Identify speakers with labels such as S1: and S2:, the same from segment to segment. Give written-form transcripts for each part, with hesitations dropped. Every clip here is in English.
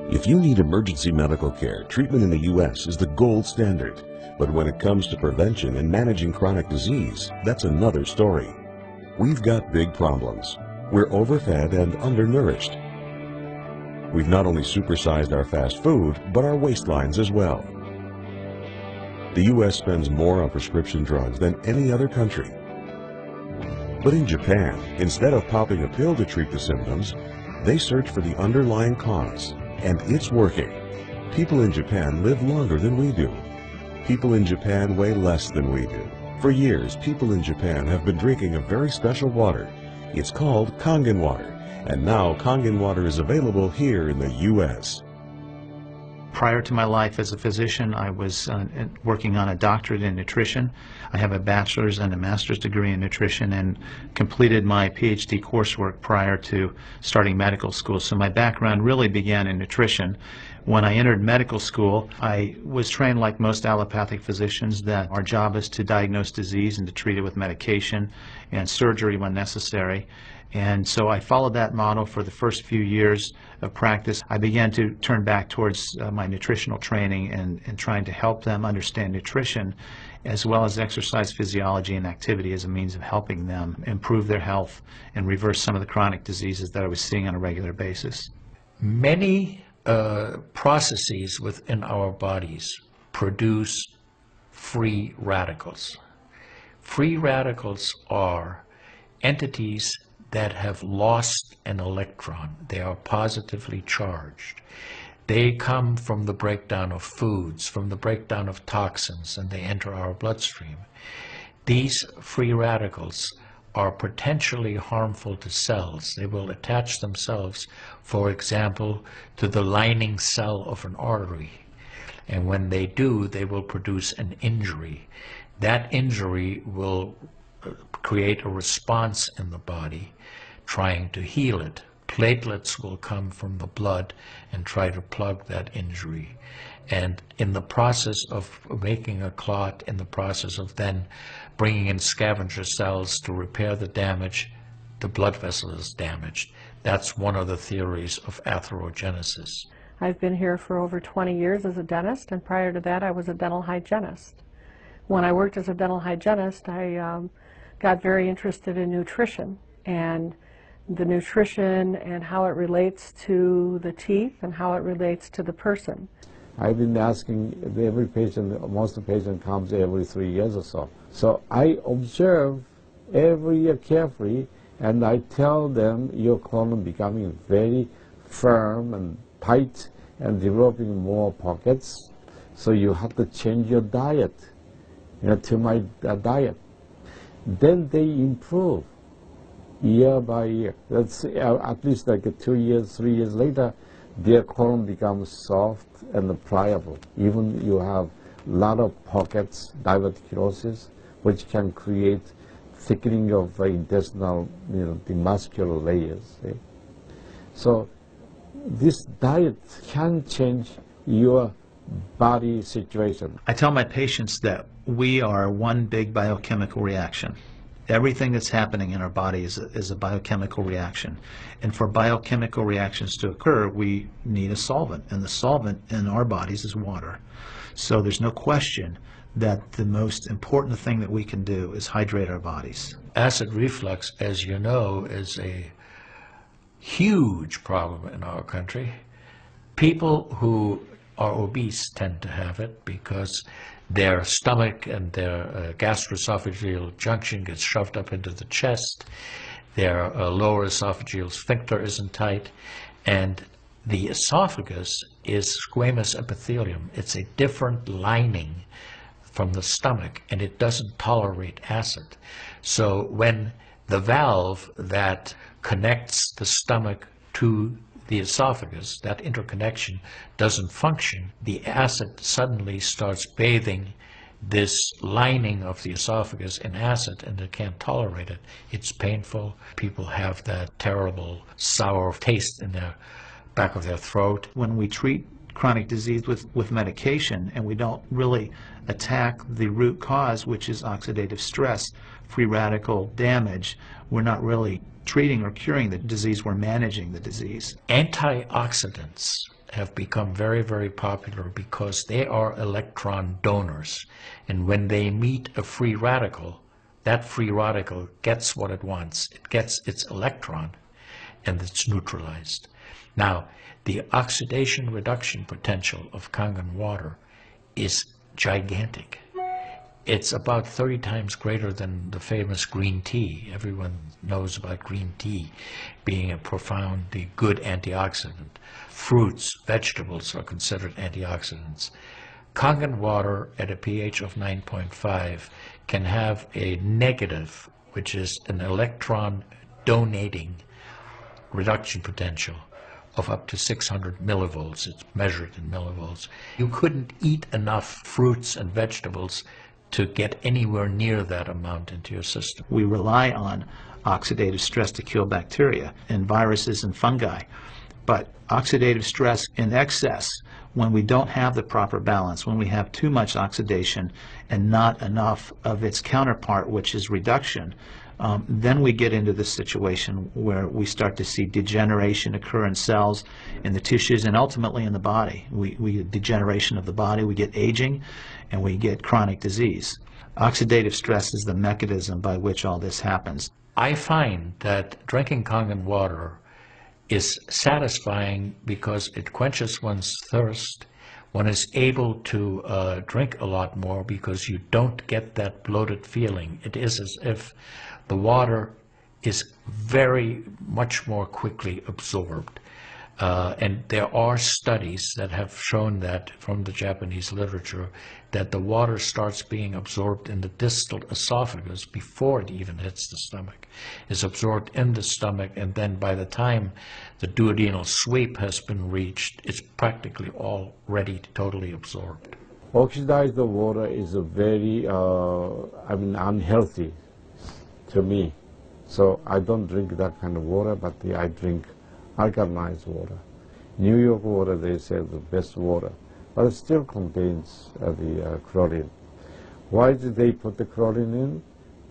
S1: If you need emergency medical care, treatment in the U.S. is the gold standard. But when it comes to prevention and managing chronic disease, that's another story. We've got big problems. We're overfed and undernourished. We've not only supersized our fast food, but our waistlines as well. The U.S. spends more on prescription drugs than any other country. But in Japan, instead of popping a pill to treat the symptoms, they search for the underlying cause. And it's working. People in Japan live longer than we do. People in Japan weigh less than we do. For years, people in Japan have been drinking a very special water. It's called kangen water, and now kangen water is available here in the U.S.
S2: Prior to my life as a physician, I was working on a doctorate in nutrition. I have a bachelor's and a master's degree in nutrition and completed my PhD coursework prior to starting medical school. So my background really began in nutrition. When I entered medical school, I was trained like most allopathic physicians that our job is to diagnose disease and to treat it with medication and surgery when necessary. And so I followed that model for the first few years of practice. I began to turn back towards my nutritional training and trying to help them understand nutrition as well as exercise physiology and activity as a means of helping them improve their health and reverse some of the chronic diseases that I was seeing on a regular basis.
S3: Many processes within our bodies produce free radicals. Free radicals are entities that have lost an electron. They are positively charged. They come from the breakdown of foods, from the breakdown of toxins, and they enter our bloodstream. These free radicals are potentially harmful to cells. They will attach themselves, for example, to the lining cell of an artery. And when they do, they will produce an injury. That injury will create a response in the body trying to heal it. Platelets will come from the blood and try to plug that injury. And in the process of making a clot, in the process of then bringing in scavenger cells to repair the damage, the blood vessel is damaged. That's one of the theories of atherogenesis.
S4: I've been here for over 20 years as a dentist, and prior to that I was a dental hygienist. When I worked as a dental hygienist, I got very interested in nutrition and the nutrition and how it relates to the teeth and how it relates to the person.
S5: I've been asking every patient, most of the patient comes every 3 years or so. So I observe every year carefully, and I tell them your colon becoming very firm and tight and developing more pockets, so you have to change your diet, to my diet. Then they improve year by year. That's at least like 2 years, 3 years later, their colon becomes soft and pliable. Even you have a lot of pockets, diverticulosis, which can create thickening of the intestinal, the muscular layers. So this diet can change your body situation.
S2: I tell my patients that we are one big biochemical reaction. Everything that's happening in our body is a biochemical reaction. And for biochemical reactions to occur, we need a solvent. And the solvent in our bodies is water. So there's no question that the most important thing that we can do is hydrate our bodies.
S3: Acid reflux, as you know, is a huge problem in our country. People who are obese tend to have it because their stomach and their gastroesophageal junction gets shoved up into the chest. Their lower esophageal sphincter isn't tight, and the esophagus is squamous epithelium. It's a different lining from the stomach, and it doesn't tolerate acid. So when the valve that connects the stomach to the esophagus, that interconnection doesn't function, the acid suddenly starts bathing this lining of the esophagus in acid, and it can't tolerate it. It's painful. People have that terrible sour taste in the back of their throat.
S2: When we treat chronic disease with medication and we don't really attack the root cause, which is oxidative stress, free radical damage, we're not really treating or curing the disease, we're managing the disease.
S3: Antioxidants have become very, very popular because they are electron donors. And when they meet a free radical, that free radical gets what it wants. It gets its electron, and it's neutralized. Now, the oxidation reduction potential of kangen water is gigantic. It's about 30 times greater than the famous green tea. Everyone knows about green tea being a profoundly good antioxidant. Fruits, vegetables are considered antioxidants. Kangen water at a pH of 9.5 can have a negative, which is an electron donating reduction potential of up to 600 millivolts. It's measured in millivolts. You couldn't eat enough fruits and vegetables to get anywhere near that amount into your system.
S2: We rely on oxidative stress to kill bacteria and viruses and fungi. But oxidative stress in excess, when we don't have the proper balance, when we have too much oxidation and not enough of its counterpart, which is reduction, then we get into the situation where we start to see degeneration occur in cells, in the tissues, and ultimately in the body. We get degeneration of the body, we get aging, and we get chronic disease. Oxidative stress is the mechanism by which all this happens.
S3: I find that drinking kangen water is satisfying because it quenches one's thirst. One is able to drink a lot more because you don't get that bloated feeling. It is as if the water is very much more quickly absorbed. And there are studies that have shown that from the Japanese literature that the water starts being absorbed in the distal esophagus before it even hits the stomach. It's absorbed in the stomach, and then by the time the duodenal sweep has been reached, it's practically already totally absorbed.
S5: Oxidized water is a very, unhealthy to me. So I don't drink that kind of water, but I drink alkalized water. New York water, they say, the best water, but it still contains the chlorine. Why did they put the chlorine in?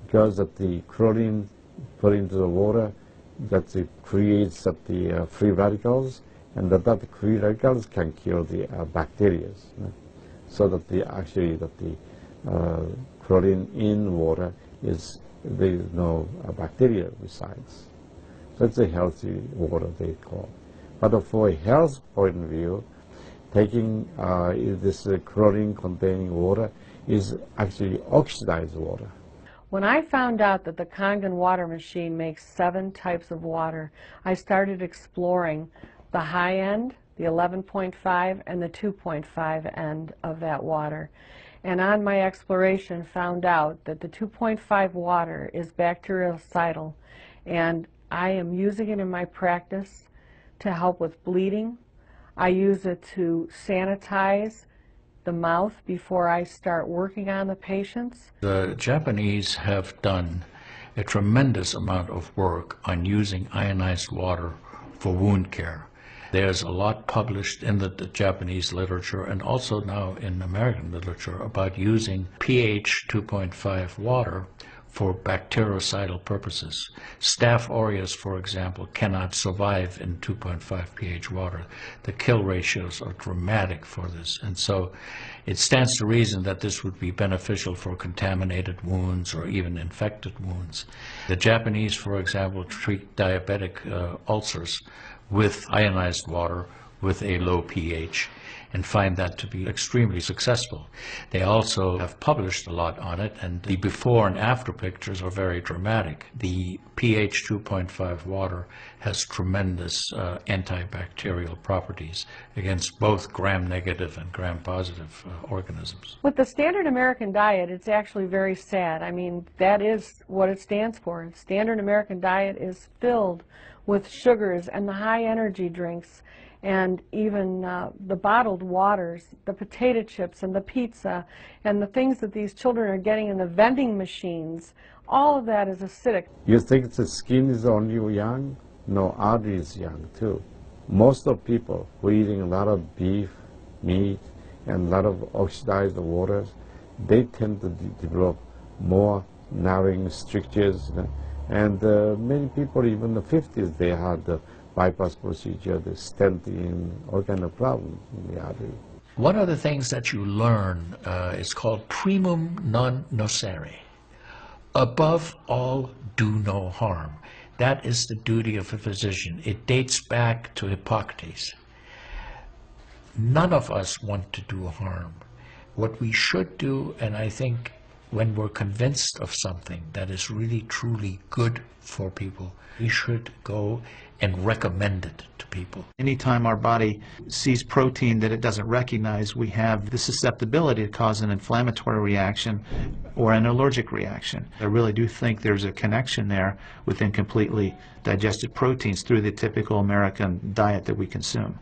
S5: Because that the chlorine put into the water, that it creates the free radicals, and that free radicals can kill the bacteria. So that the chlorine in water is, there is no bacteria resides. So it's a healthy water, they call. But for a health point of view, taking this chlorine-containing water is actually oxidized water.
S4: When I found out that the Kangen water machine makes 7 types of water, I started exploring the high end, the 11.5, and the 2.5 end of that water. And on my exploration, found out that the 2.5 water is bactericidal, and I am using it in my practice to help with bleeding. I use it to sanitize the mouth before I start working on the patients.
S3: The Japanese have done a tremendous amount of work on using ionized water for wound care. There's a lot published in the Japanese literature and also now in American literature about using pH 2.5 water for bactericidal purposes. Staph aureus, for example, cannot survive in 2.5 pH water. The kill ratios are dramatic for this, and so it stands to reason that this would be beneficial for contaminated wounds or even infected wounds. The Japanese, for example, treat diabetic ulcers with ionized water with a low pH and find that to be extremely successful. They also have published a lot on it, and the before and after pictures are very dramatic. The pH 2.5 water has tremendous antibacterial properties against both gram-negative and gram-positive organisms.
S4: With the standard American diet, it's actually very sad. I mean, that is what it stands for. Standard American diet is filled with sugars and the high energy drinks, and even the bottled waters, the potato chips and the pizza, and the things that these children are getting in the vending machines. All of that is acidic.
S5: You think the skin is only young? No, artery is young too. Most of people who are eating a lot of beef, meat, and a lot of oxidized waters, they tend to develop more narrowing strictures. And many people, even in the 50s, they had bypass procedure, the stenting, all kind of problems in the artery.
S3: One of the things that you learn is called primum non nocere. Above all, do no harm. That is the duty of a physician. It dates back to Hippocrates. None of us want to do harm. What we should do, and I think when we're convinced of something that is really truly good for people, we should go and recommend it to people.
S2: Anytime our body sees protein that it doesn't recognize, we have the susceptibility to cause an inflammatory reaction or an allergic reaction. I really do think there's a connection there with incompletely digested proteins through the typical American diet that we consume.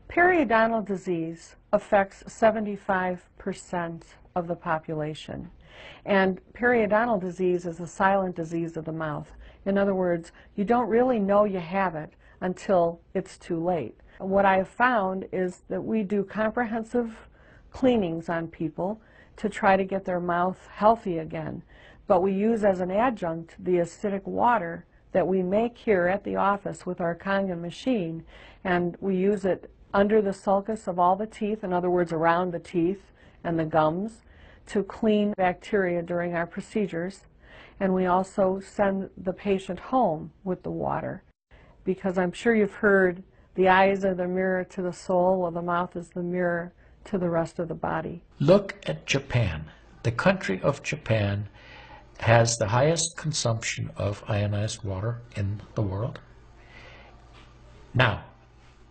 S4: Periodontal disease affects 75% of the population. And periodontal disease is a silent disease of the mouth. In other words, you don't really know you have it until it's too late. What I have found is that we do comprehensive cleanings on people to try to get their mouth healthy again. But we use as an adjunct the acidic water that we make here at the office with our kangen machine, and we use it under the sulcus of all the teeth, in other words, around the teeth and the gums, to clean bacteria during our procedures. And we also send the patient home with the water, because I'm sure you've heard the eyes are the mirror to the soul, while the mouth is the mirror to the rest of the body.
S3: Look at Japan. The country of Japan has the highest consumption of ionized water in the world. Now,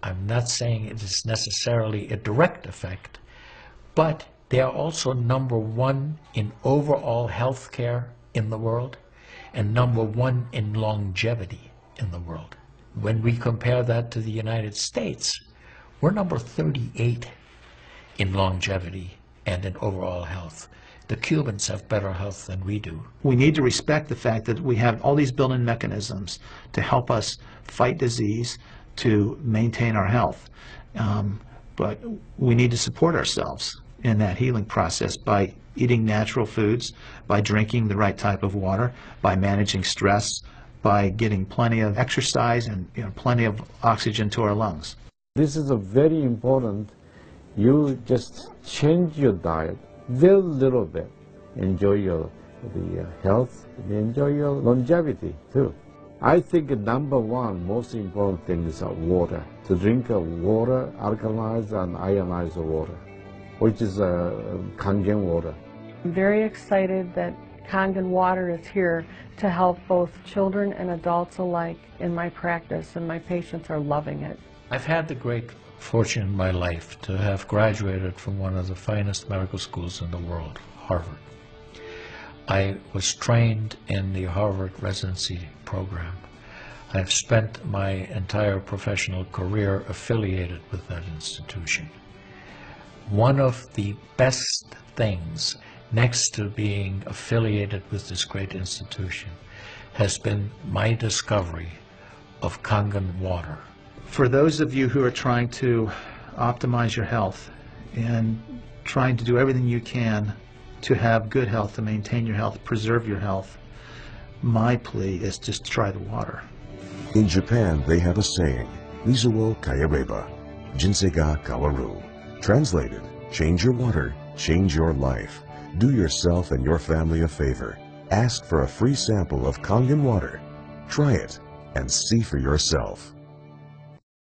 S3: I'm not saying it is necessarily a direct effect, but they are also #1 in overall health care in the world and #1 in longevity in the world. When we compare that to the United States, we're number 38 in longevity and in overall health. The Cubans have better health than we do.
S2: We need to respect the fact that we have all these built-in mechanisms to help us fight disease, to maintain our health. But we need to support ourselves in that healing process by eating natural foods, by drinking the right type of water, by managing stress, by getting plenty of exercise and plenty of oxygen to our lungs.
S5: This is a very important. You just change your diet very little bit. Enjoy the health, enjoy your longevity too. I think #1 most important thing is water. To drink water, alkalized and ionized water, which is kangen water.
S4: I'm very excited that kangen water is here to help both children and adults alike in my practice, and my patients are loving it.
S3: I've had the great fortune in my life to have graduated from one of the finest medical schools in the world, Harvard. I was trained in the Harvard residency program. I've spent my entire professional career affiliated with that institution. One of the best things, next to being affiliated with this great institution, has been my discovery of kangen water.
S2: For those of you who are trying to optimize your health and trying to do everything you can to have good health, to maintain your health, preserve your health, my plea is just try the water.
S1: In Japan, they have a saying, Mizu wo kayareba, jinsei ga kawaru. Translated, change your water, change your life. Do yourself and your family a favor. Ask for a free sample of kangen water. Try it and see for yourself.